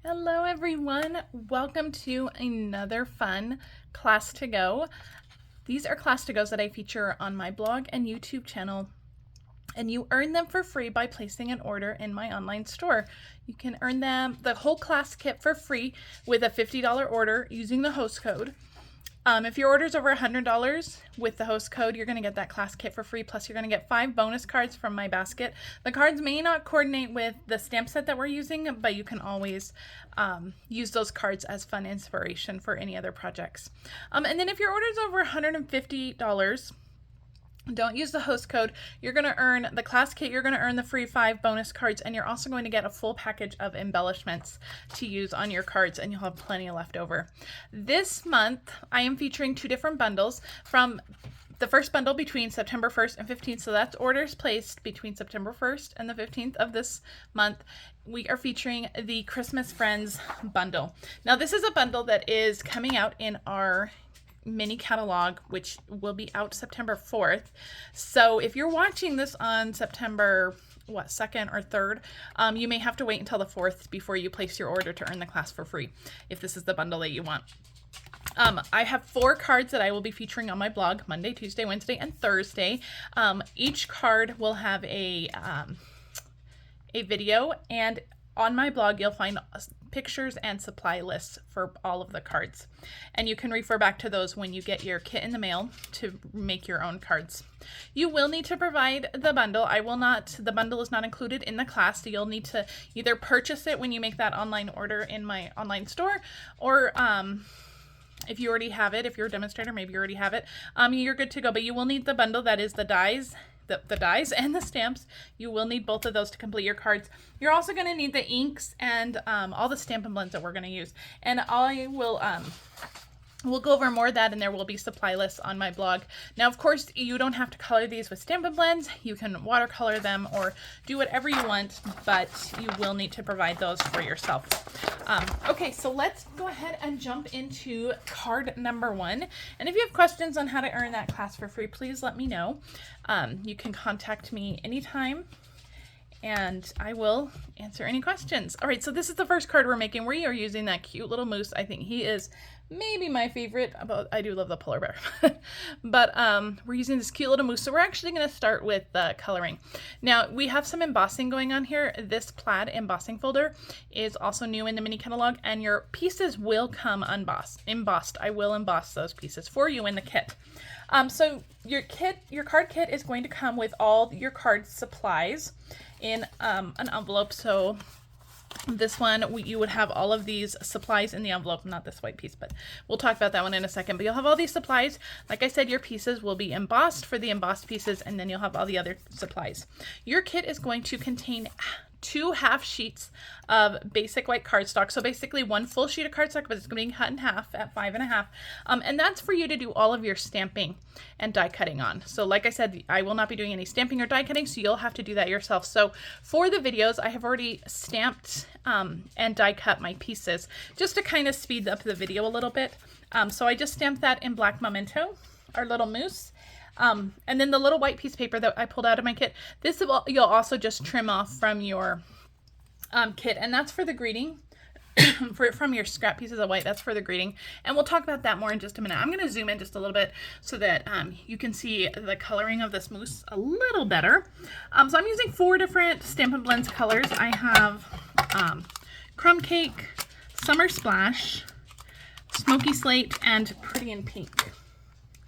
Hello everyone, welcome to another fun class to go. These are class to goes that I feature on my blog and YouTube channel, and you earn them for free by placing an order in my online store. You can earn them, the whole class kit, for free with a $50 order using the host code. If your order is over $100 with the host code, you're going to get that class kit for free. Plus, you're going to get 5 bonus cards from my basket. The cards may not coordinate with the stamp set that we're using, but you can always use those cards as fun inspiration for any other projects. And then if your order is over $150, don't use the host code. You're going to earn the class kit, you're going to earn the free 5 bonus cards, and you're also going to get a full package of embellishments to use on your cards, and you'll have plenty left over. This month, I am featuring 2 different bundles. From the first bundle between September 1st and 15th, so that's orders placed between September 1st and the 15th of this month. We are featuring the Christmas Friends bundle. Now, this is a bundle that is coming out in our mini catalog, which will be out September 4th. So if you're watching this on September 2nd or 3rd, you may have to wait until the 4th before you place your order to earn the class for free, if this is the bundle that you want. I have 4 cards that I will be featuring on my blog Monday, Tuesday, Wednesday, and Thursday. Each card will have a video, and on my blog you'll find pictures and supply lists for all of the cards, and you can refer back to those when you get your kit in the mail to make your own cards. You will need to provide the bundle. The bundle is not included in the class, so you'll need to either purchase it when you make that online order in my online store, or if you already have it, if you're a demonstrator, maybe you already have it, you're good to go. But you will need the bundle that is the dies, the dies and the stamps. You will need both of those to complete your cards. You're also going to need the inks and all the Stampin' Blends that we're going to use. And I will we'll go over more of that, and there will be supply lists on my blog. Now, of course, you don't have to color these with Stampin' Blends. You can watercolor them or do whatever you want, but you will need to provide those for yourself. Okay, so let's go ahead and jump into card number 1. And if you have questions on how to earn that class for free, please let me know. You can contact me anytime, and I will answer any questions. All right, so this is the first card we're making. We are using that cute little moose. I think he is maybe my favorite. I do love the polar bear. But we're using this cute little moose. So we're actually going to start with coloring. Now, we have some embossing going on here. This plaid embossing folder is also new in the mini catalog, and your pieces will come embossed. I will emboss those pieces for you in the kit. So your card kit is going to come with all your card supplies in an envelope. So this one, you would have all of these supplies in the envelope, not this white piece, but we'll talk about that one in a second. But you'll have all these supplies. Like I said, your pieces will be embossed for the embossed pieces, and then you'll have all the other supplies. Your kit is going to contain 2 half sheets of basic white cardstock. So basically 1 full sheet of cardstock, but it's going to be cut in half at 5.5. And that's for you to do all of your stamping and die cutting on. So like I said, I will not be doing any stamping or die cutting, so you'll have to do that yourself. So for the videos, I have already stamped and die cut my pieces just to kind of speed up the video a little bit. So I just stamped that in black memento, our little moose. And then the little white piece of paper that I pulled out of my kit, this you'll also just trim off from your kit, and that's for the greeting. From your scrap pieces of white, that's for the greeting, and we'll talk about that more in just a minute. I'm going to zoom in just a little bit so that you can see the coloring of this moose a little better. So I'm using 4 different Stampin' Blends colors. I have Crumb Cake, Summer Splash, Smoky Slate, and Pretty in Pink.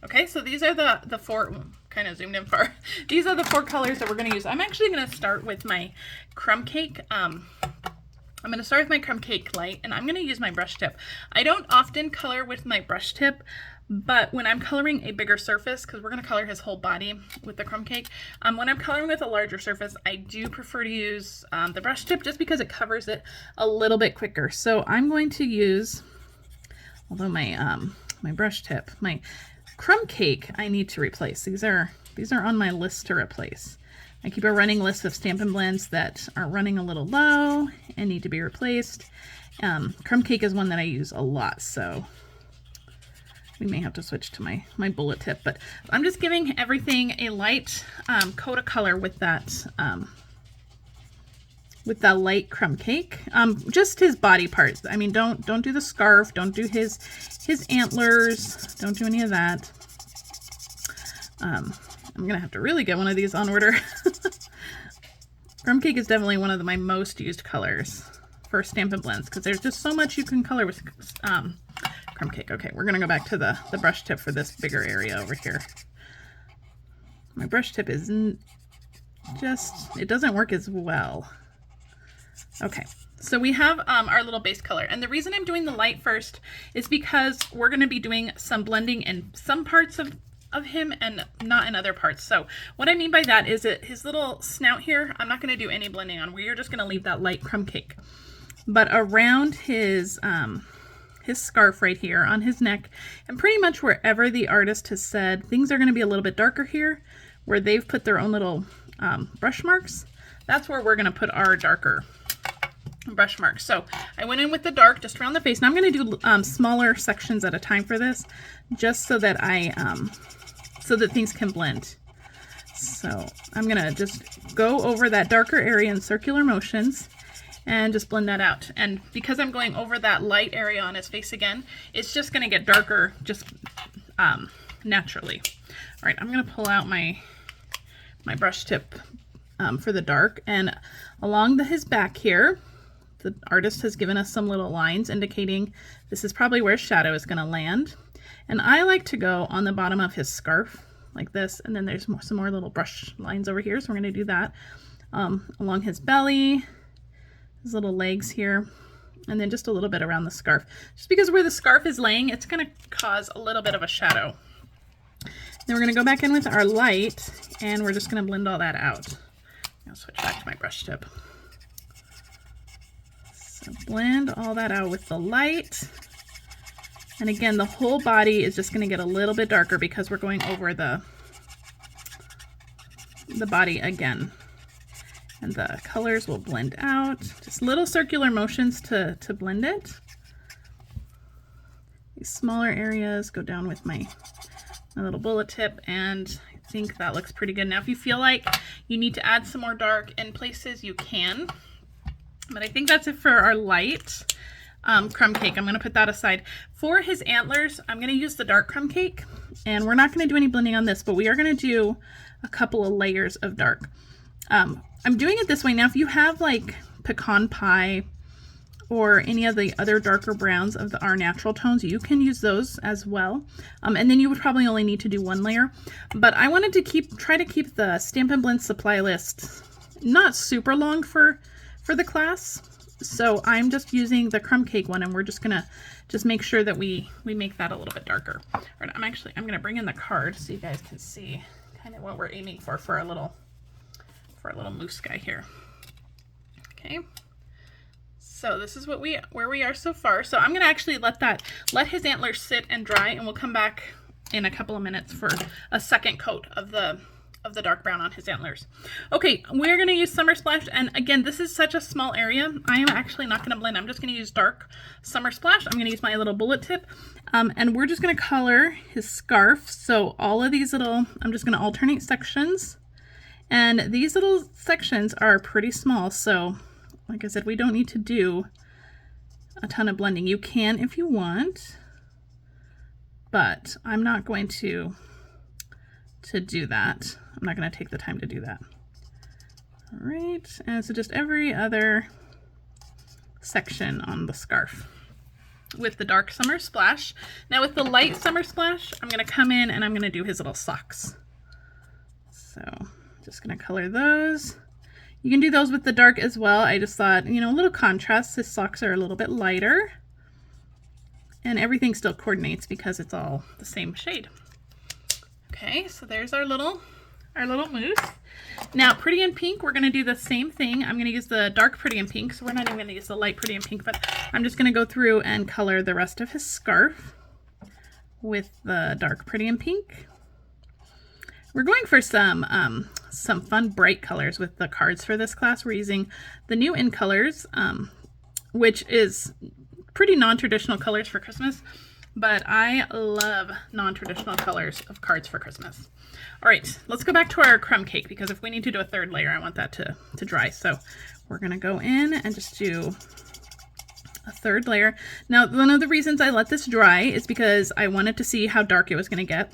Okay, so these are the 4, kind of zoomed in far. These are the 4 colors that we're going to use. I'm actually going to start with my Crumb Cake. I'm going to start with my Crumb Cake light, and I'm going to use my brush tip. I don't often color with my brush tip, but when I'm coloring a bigger surface, because we're going to color his whole body with the Crumb Cake, when I'm coloring with a larger surface, I do prefer to use the brush tip just because it covers it a little bit quicker. So I'm going to use, although my brush tip, my Crumb Cake I need to replace. These are on my list to replace. I keep a running list of Stampin' Blends that are running a little low and need to be replaced. Crumb Cake is one that I use a lot, so we may have to switch to my bullet tip. But I'm just giving everything a light coat of color with that with that light crumb cake. Just his body parts. I mean, don't do the scarf. Don't do his antlers. Don't do any of that. I'm gonna have to really get one of these on order. Crumb cake is definitely one of my most used colors for Stampin' Blends because there's just so much you can color with crumb cake. Okay, we're gonna go back to the brush tip for this bigger area over here. My brush tip isn't just, it doesn't work as well. Okay, so we have our little base color, and the reason I'm doing the light first is because we're going to be doing some blending in some parts of him and not in other parts. So what I mean by that is that his little snout here, I'm not going to do any blending on. We're just going to leave that light crumb cake. But around his scarf right here on his neck, and pretty much wherever the artist has said things are going to be a little bit darker here, where they've put their own little brush marks, that's where we're going to put our darker brush marks. So I went in with the dark just around the face. Now I'm going to do smaller sections at a time for this, just so that so that things can blend. So I'm going to just go over that darker area in circular motions and just blend that out. And because I'm going over that light area on his face again, it's just going to get darker just naturally. All right, I'm going to pull out my brush tip for the dark, and along his back here, the artist has given us some little lines indicating this is probably where shadow is going to land. And I like to go on the bottom of his scarf like this, and then there's some more little brush lines over here, so we're going to do that along his belly, his little legs here, and then just a little bit around the scarf. Just because where the scarf is laying, it's going to cause a little bit of a shadow. Then we're going to go back in with our light, and we're just going to blend all that out. I'll switch back to my brush tip. So blend all that out with the light. And again, the whole body is just going to get a little bit darker because we're going over the body again. And the colors will blend out. Just little circular motions to blend it. These smaller areas go down with my little bullet tip, and I think that looks pretty good. Now, if you feel like you need to add some more dark in places, you can. But I think that's it for our light crumb cake. I'm going to put that aside. For his antlers, I'm going to use the dark crumb cake, and we're not going to do any blending on this, but we are going to do a couple of layers of dark. I'm doing it this way. Now, if you have like pecan pie or any of the other darker browns of our natural tones, you can use those as well. And then you would probably only need to do one layer. But I wanted to try to keep the Stampin' Blend supply list not super long for the class. So I'm just using the crumb cake one, and we're just gonna make sure that we make that a little bit darker. All right, I'm gonna bring in the card so you guys can see kind of what we're aiming for our little moose guy here. Okay. So this is where we are so far. So I'm gonna actually let his antlers sit and dry, and we'll come back in a couple of minutes for a second coat of the dark brown on his antlers. Okay, we're gonna use Summer Splash, and again, this is such a small area. I am actually not gonna blend. I'm just gonna use dark Summer Splash. I'm gonna use my little bullet tip, and we're just gonna color his scarf. So all of these I'm just gonna alternate sections, and these little sections are pretty small. So like I said, we don't need to do a ton of blending. You can if you want, but I'm not going to do that. I'm not going to take the time to do that. All right, and so just every other section on the scarf with the dark Summer Splash. Now with the light Summer Splash, I'm going to come in and I'm going to do his little socks. So just going to color those. You can do those with the dark as well. I just thought, a little contrast. His socks are a little bit lighter, and everything still coordinates because it's all the same shade. Okay, so there's our little moose. Now, Pretty in Pink, we're going to do the same thing. I'm going to use the dark Pretty in Pink, so we're not even going to use the light Pretty in Pink, but I'm just going to go through and color the rest of his scarf with the dark Pretty in Pink. We're going for some fun bright colors with the cards for this class. We're using the new In Colors, which is pretty non-traditional colors for Christmas, but I love non-traditional colors of cards for Christmas. All right, let's go back to our crumb cake, because if we need to do a third layer, I want that to dry. So we're gonna go in and just do a third layer. Now, one of the reasons I let this dry is because I wanted to see how dark it was gonna get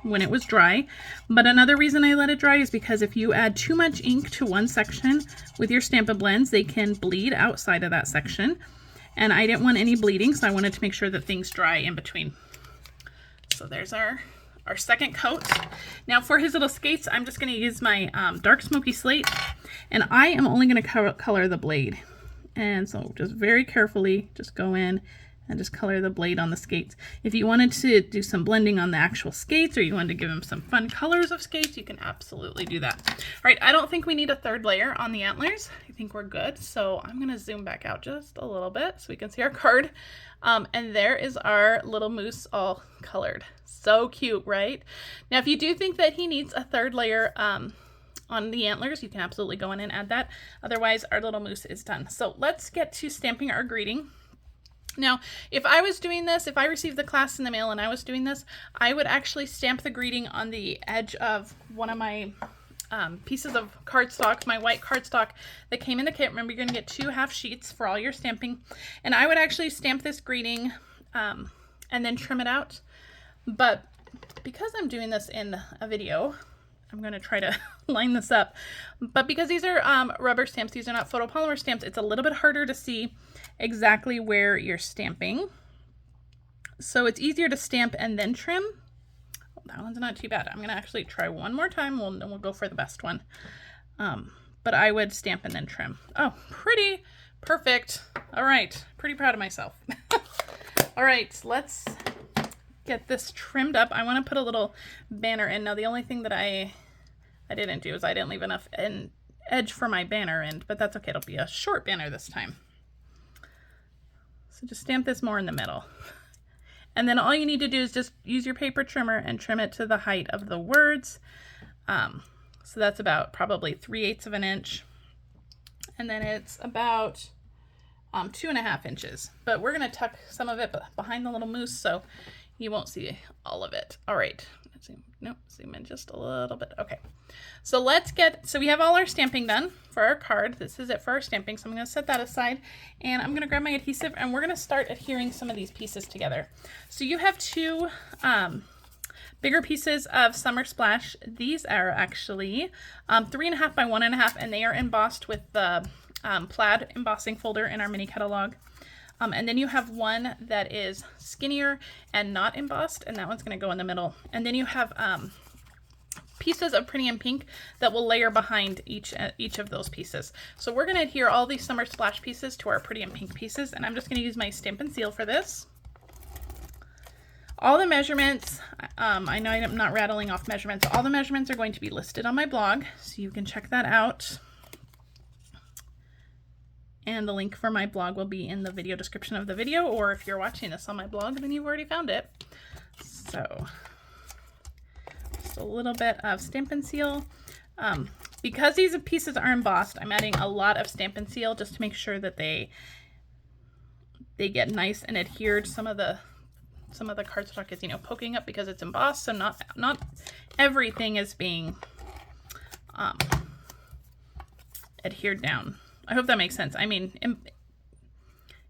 when it was dry. But another reason I let it dry is because if you add too much ink to one section with your Stampin' Blends, they can bleed outside of that section. And I didn't want any bleeding, so I wanted to make sure that things dry in between. So there's our second coat. Now for his little skates, I'm just gonna use my dark smoky slate, and I am only gonna color the blade. And so just very carefully, just go in and just color the blade on the skates. If you wanted to do some blending on the actual skates, or you wanted to give them some fun colors of skates, you can absolutely do that. All right, I don't think we need a third layer on the antlers. I think we're good. So I'm gonna zoom back out just a little bit so we can see our card. And there is our little moose all colored. So cute, right? Now, if you do think that he needs a third layer on the antlers, you can absolutely go in and add that. Otherwise, our little moose is done. So let's get to stamping our greeting. Now, if I was doing this, if I received the class in the mail and I was doing this, I would actually stamp the greeting on the edge of one of my pieces of cardstock, my white cardstock that came in the kit. Remember, you're going to get 2 half sheets for all your stamping. And I would actually stamp this greeting and then trim it out. But because I'm doing this in a video, I'm going to try to line this up. But because these are rubber stamps, these are not photopolymer stamps, it's a little bit harder to see exactly where you're stamping. So it's easier to stamp and then trim. That one's not too bad. I'm going to actually try one more time, and we'll go for the best one. But I would stamp and then trim. Oh, pretty perfect. All right, pretty proud of myself. All right, let's get this trimmed up. I want to put a little banner in. Now, the only thing that I didn't do is I didn't leave enough edge for my banner end, but that's okay. It'll be a short banner this time. So just stamp this more in the middle. And then all you need to do is just use your paper trimmer and trim it to the height of the words. So that's about probably 3/8 of an inch. And then it's about 2.5 inches. But we're going to tuck some of it behind the little moose so you won't see all of it. All right. Zoom in just a little bit. Okay. So we have all our stamping done for our card. This is it for our stamping. So I'm going to set that aside, and I'm going to grab my adhesive, and we're going to start adhering some of these pieces together. So you have 2 bigger pieces of Summer Splash. These are actually 3.5 by 1.5, and they are embossed with the plaid embossing folder in our mini catalog. And then you have one that is skinnier and not embossed, and that one's going to go in the middle. And then you have pieces of Pretty in Pink that will layer behind each of those pieces. So we're going to adhere all these Summer Splash pieces to our Pretty in Pink pieces, and I'm just going to use my Stampin' Seal for this. All the measurements, I know I'm not rattling off measurements, all the measurements are going to be listed on my blog, so you can check that out. And the link for my blog will be in the video description of the video, or if you're watching this on my blog, then you've already found it. So just a little bit of Stampin' Seal. Because these pieces are embossed, I'm adding a lot of Stampin' Seal just to make sure that they get nice and adhered. Some of the cardstock is, poking up because it's embossed, so not everything is being adhered down. I hope that makes sense. I mean,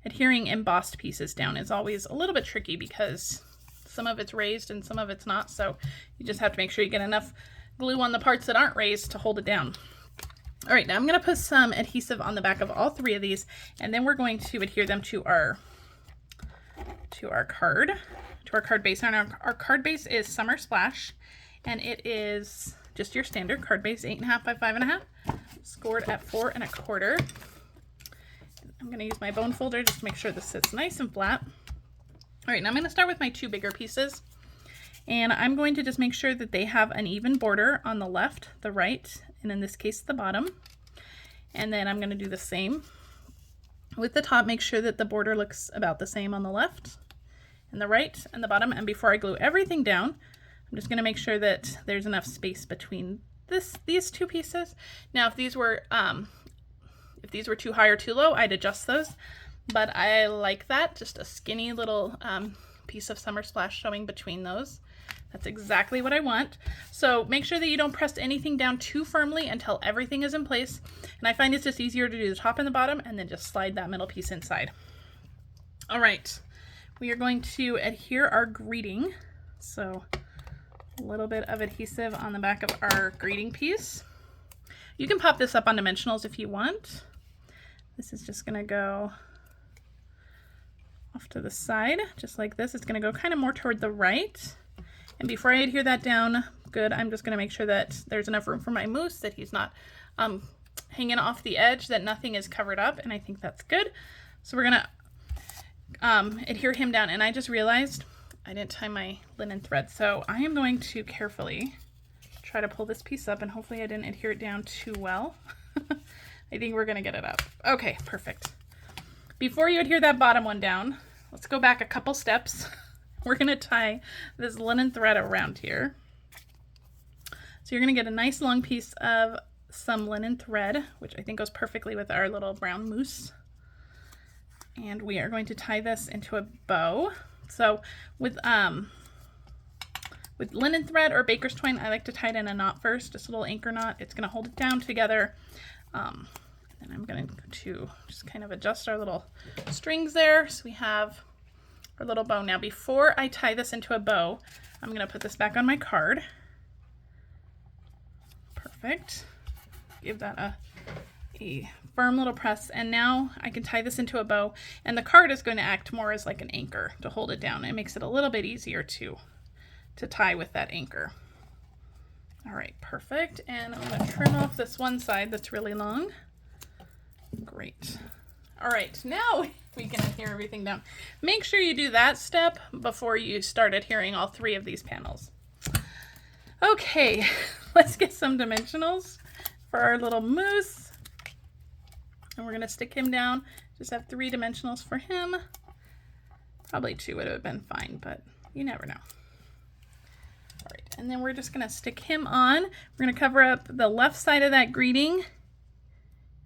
adhering embossed pieces down is always a little bit tricky because some of it's raised and some of it's not. So you just have to make sure you get enough glue on the parts that aren't raised to hold it down. All right, now I'm going to put some adhesive on the back of all 3 of these, and then we're going to adhere them to our card base. And our card base is Summer Splash, and it is just your standard card base, 8.5 by 5.5. Scored at 4 1/4. I'm going to use my bone folder just to make sure this sits nice and flat. All right, now I'm going to start with my 2 bigger pieces, and I'm going to just make sure that they have an even border on the left, the right, and in this case the bottom. And then I'm going to do the same with the top. Make sure that the border looks about the same on the left and the right and the bottom. And before I glue everything down, I'm just going to make sure that there's enough space between these 2 pieces. Now, if these were too high or too low, I'd adjust those. But I like that, just a skinny little piece of Summer Splash showing between those. That's exactly what I want. So make sure that you don't press anything down too firmly until everything is in place. And I find it's just easier to do the top and the bottom and then just slide that middle piece inside. All right, we are going to adhere our greeting. So a little bit of adhesive on the back of our greeting piece. You can pop this up on dimensionals if you want. This is just gonna go off to the side, just like this. It's gonna go kind of more toward the right. And before I adhere that down, good, I'm just gonna make sure that there's enough room for my mousse, that he's not hanging off the edge, that nothing is covered up, and I think that's good. So we're gonna adhere him down, and I just realized I didn't tie my linen thread, so I am going to carefully try to pull this piece up, and hopefully I didn't adhere it down too well. I think we're gonna get it up. Okay, perfect. Before you adhere that bottom one down, let's go back a couple steps. We're gonna tie this linen thread around here. So you're gonna get a nice long piece of some linen thread, which I think goes perfectly with our little brown mousse. And we are going to tie this into a bow. So with linen thread or baker's twine, I like to tie it in a knot first, just a little anchor knot. It's gonna hold it down together. And I'm going to just kind of adjust our little strings there. So we have our little bow. Now before I tie this into a bow, I'm going to put this back on my card. Perfect. Give that a firm little press. And now I can tie this into a bow, and the card is going to act more as like an anchor to hold it down. It makes it a little bit easier to tie with that anchor. All right, perfect. And I'm going to trim off this one side that's really long. Great. All right, now we can adhere everything down. Make sure you do that step before you start adhering all three of these panels. Okay, let's get some dimensionals for our little mousse. And we're gonna stick him down. Just have 3 dimensionals for him. Probably 2 would have been fine, but you never know. All right, and then we're just gonna stick him on. We're gonna cover up the left side of that greeting.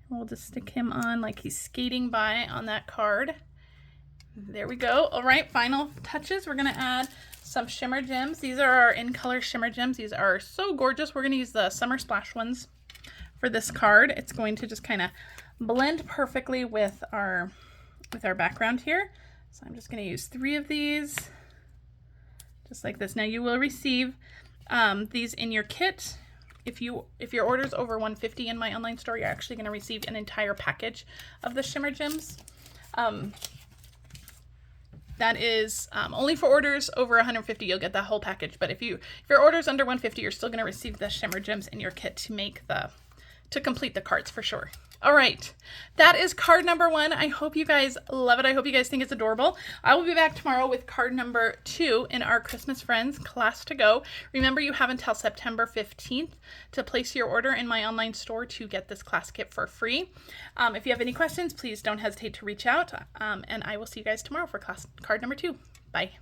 We'll just stick him on like he's skating by on that card. There we go. All right, final touches. We're gonna add some shimmer gems. These are our in color shimmer gems. These are so gorgeous. We're gonna use the Summer Splash ones for this card. It's going to just kind of blend perfectly with our background here. So I'm just gonna use 3 of these, just like this. Now you will receive these in your kit. If your order's over $150 in my online store, you're actually going to receive an entire package of the shimmer gems. That is only for orders over $150. You'll get that whole package. But if your order's under $150, you're still going to receive the shimmer gems in your kit to complete the cards for sure. All right, that is card number 1. I hope you guys love it. I hope you guys think it's adorable. I will be back tomorrow with card number 2 in our Christmas Friends class to go. Remember, you have until September 15th to place your order in my online store to get this class kit for free. If you have any questions, please don't hesitate to reach out. And I will see you guys tomorrow for card number 2. Bye.